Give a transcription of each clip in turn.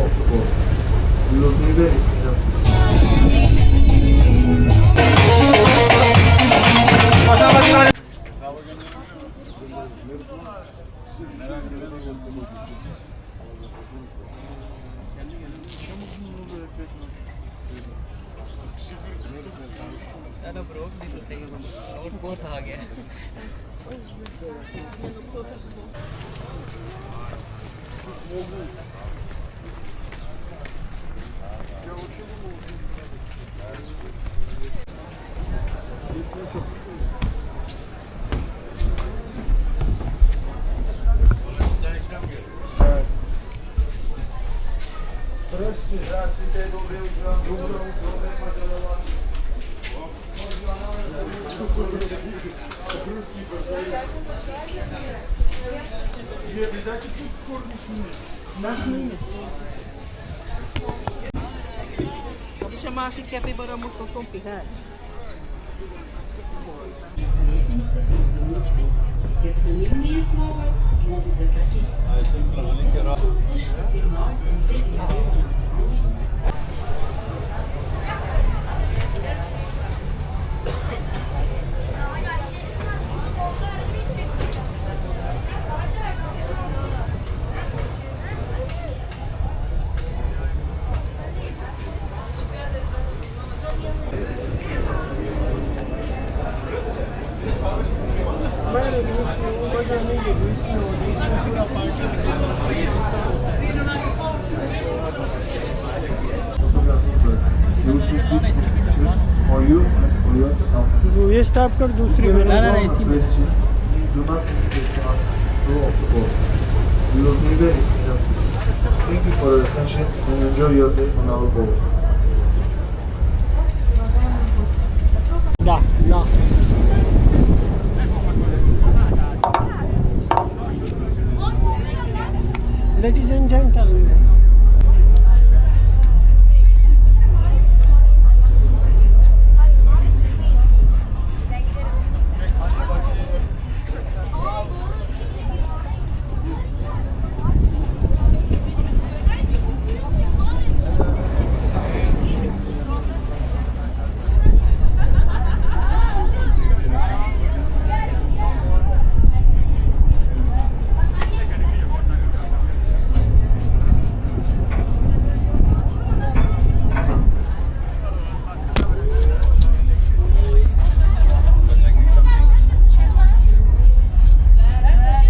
off the boat. We will be ready. Broke भी तो सही और बहुत आ गया Здравствуйте, доброе утро. Vou chamar assim que é para mostrar com pirra. Те, кто не умеет плавать, могут запросить. Услышать сигнал For you and for your comfort. ये स्टॉप कर दूसरी ना इसी में Do not hesitate to ask the crew of the boat. We will be very helpful. Thank you for your attention and enjoy your day on our boat. Da, da. Ladies and gentlemen.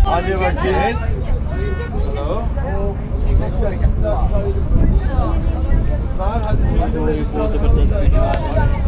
Hadi bakayım. Hello. बहुत जबरदस्त वीडियो आ रहा है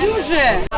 Duże!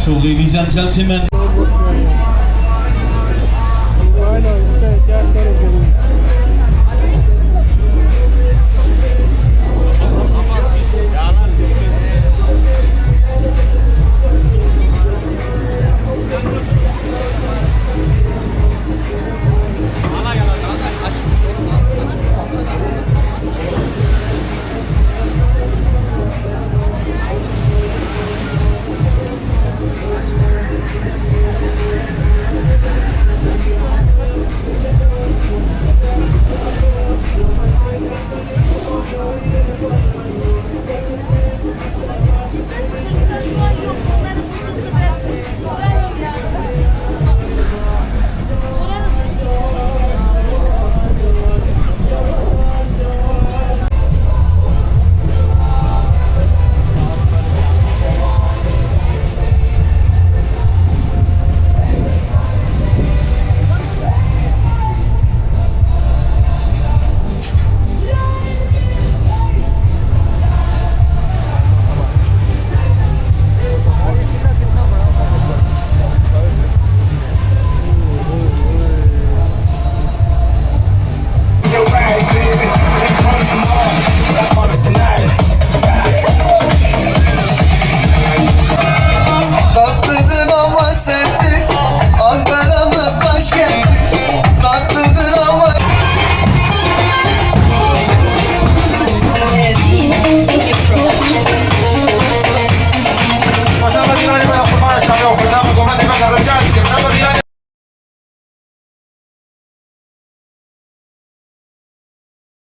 So ladies and gentlemen, हाँ ना इसका क्या करोगे